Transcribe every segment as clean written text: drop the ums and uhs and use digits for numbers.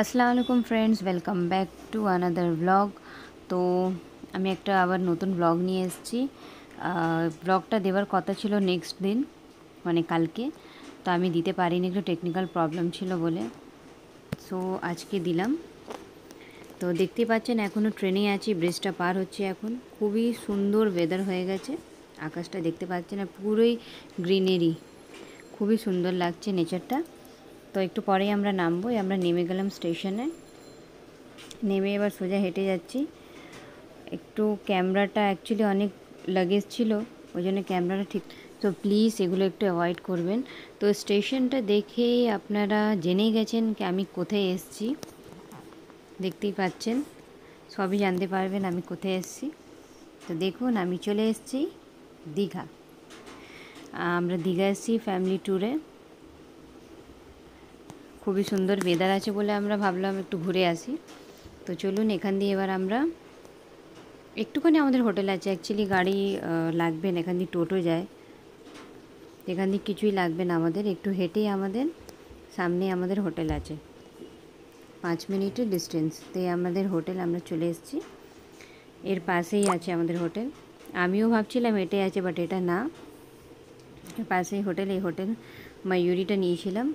আসসালামু আলাইকুম friends, welcome back to another blog. তো আমি একটা আবার নতুন ব্লগ নিয়ে এসেছি। ব্লগটা দেওয়ার কথা ছিল নেক্সট দিন, মানে কালকে, তো আমি দিতে পারিনি, একটু টেকনিক্যাল প্রবলেম ছিল বলে। সো আজকে দিলাম। তো দেখতেই পাচ্ছেন এখনও ট্রেনে আছি, ব্রিজটা পার হচ্ছে এখন। খুবই সুন্দর ওয়েদার হয়ে গেছে, আকাশটা দেখতে পাচ্ছেন আর পুরোই গ্রিনারি, খুবই সুন্দর লাগছে নেচারটা। তো একটু পরেই আমরা নামবো। আমরা নেমে গেলাম স্টেশনে, নেমে এবার সোজা হেঁটে যাচ্ছি। একটু ক্যামেরাটা অ্যাকচুয়ালি অনেক লাগেজ ছিল, ওই জন্য ক্যামেরাটা ঠিক, তো প্লিজ এগুলো একটু অ্যাভয়েড করবেন। তো স্টেশনটা দেখেই আপনারা জেনেই গেছেন কি আমি কোথায় এসেছি, দেখতেই পাচ্ছেন, সবই জানতে পারবেন আমি কোথায় এসেছি। তো দেখুন, আমি চলে এসেছি দীঘা। আমরা দীঘা এসেছি ফ্যামিলি ট্যুরে। খুবই সুন্দর ওয়েদার আছে বলে আমরা ভাবলাম একটু ঘুরে আসি। তো চলুন, এখান দিয়ে এবার আমরা একটুখানি আমাদের হোটেল আছে, অ্যাকচুয়ালি গাড়ি লাগবে না, এখান দিয়ে টোটো যায়, এখান দিয়ে কিছুই লাগবে না আমাদের, একটু হেঁটেই আমাদের সামনে আমাদের হোটেল আছে, 5 মিনিটের ডিস্টেন্সতে আমাদের হোটেল। আমরা চলে এসেছি, এর পাশেই আছে আমাদের হোটেল। আমিও ভাবছিলাম এটাই আছে, বাট এটা না, এর পাশেই হোটেল। এই হোটেল ময়ূরীটা নিয়েছিলাম।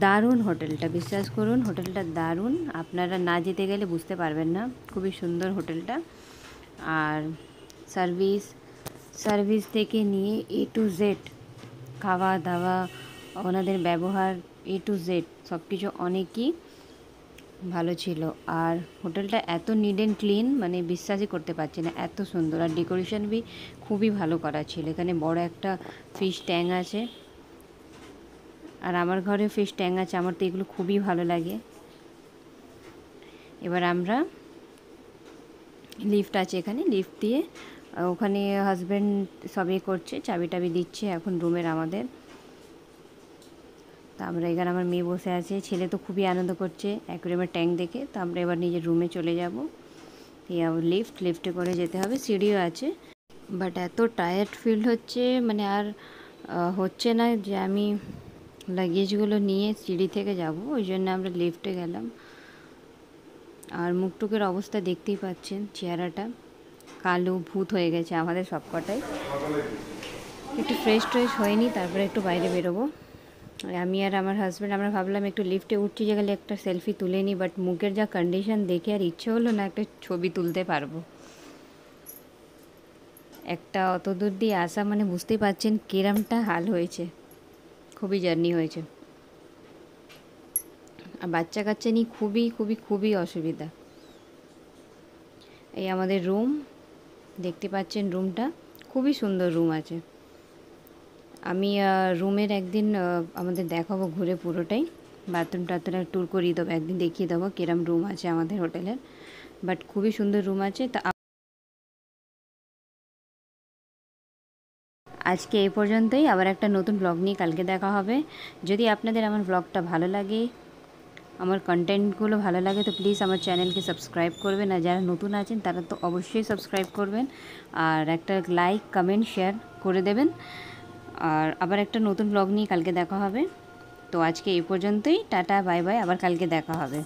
দারুণ হোটেলটা, বিশ্বাস করুন হোটেলটা দারুণ, আপনারা না যেতে গেলে বুঝতে পারবেন না, খুবই সুন্দর হোটেলটা। আর সার্ভিস থেকে নিয়ে A to Z, খাওয়া দাওয়া, ওনাদের ব্যবহার A to Z সব কিছু অনেকই ভালো ছিল। আর হোটেলটা এত নিট অ্যান্ড ক্লিন, মানে বিশ্বাসই করতে পারছি না, এত সুন্দর। আর ডেকোরেশন বি খুবই ভালো করা ছিল। এখানে বড় একটা ফিশ ট্যাঙ্ক আছে, আর আমার ঘরে ফিশ ট্যাঙ্ক আছে, আমার তো এগুলো খুবই ভালো লাগে। এবার আমরা লিফট আছে এখানে, লিফট দিয়ে ওখানে হাজব্যান্ড সবই করছে, চাবি টাবি দিচ্ছে এখন রুমের আমাদের। তা আমরা এখানে, আমার মেয়ে বসে আছে, ছেলে তো খুবই আনন্দ করছে অ্যাকুয়ারিয়ামের ট্যাঙ্ক দেখে। তো আমরা এবার নিজের রুমে চলে যাব। এই লিফটে করে যেতে হবে, সিঁড়িও আছে, বাট এত টায়ার্ড ফিল হচ্ছে, মানে আর হচ্ছে না যে আমি লাগেজগুলো নিয়ে সিঁড়ি থেকে যাব, ওই জন্য আমরা লিফটে গেলাম। আর মুখটুকের অবস্থা দেখতেই পাচ্ছেন, চেহারাটা কালো ভূত হয়ে গেছে আমাদের সব কটাই। একটু ফ্রেশ হয়নি, তারপরে একটু বাইরে বেরোবো। আমি আর আমার হাজব্যান্ড আমরা ভাবলাম একটু লিফটে উঠছি যে গেলে একটা সেলফি তুলে নিই, বাট মুখের যা কন্ডিশন দেখে আর ইচ্ছে হলো না একটা ছবি তুলতে পারবো। একটা অত দূর দিয়ে আসা মানে বুঝতেই পারছেন কিরমটা হাল হয়েছে, খুবই জার্নি হয়েছে। আর বাচ্চা কাচ্চা নিয়ে খুবই খুবই খুবই অসুবিধা। এই আমাদের রুম, দেখতে পাচ্ছেন রুমটা, খুবই সুন্দর রুম আছে। আমি রুমের একদিন আমাদের দেখাবো ঘুরে পুরোটাই, বাথরুম টাথরুম ট্যুর করিয়ে দেবো, একদিন দেখিয়ে দেবো কিরম রুম আছে আমাদের হোটেলের, বাট খুবই সুন্দর রুম আছে। তা আজকে এই পর্যন্তই, আবার একটা নতুন ব্লগ নিয়ে কালকে দেখা হবে। যদি আপনাদের আমার ব্লগটা ভালো লাগে, আমার কন্টেন্টগুলো ভালো লাগে, তো প্লিজ আমার চ্যানেলকে সাবস্ক্রাইব করবেন। আর যারা নতুন আছেন তারা তো অবশ্যই সাবস্ক্রাইব করবেন, আর একটা লাইক কমেন্ট শেয়ার করে দেবেন। আর আবার একটা নতুন ব্লগ নিয়ে কালকে দেখা হবে। তো আজকে এই পর্যন্তই, টাটা বাই বাই, আবার কালকে দেখা হবে।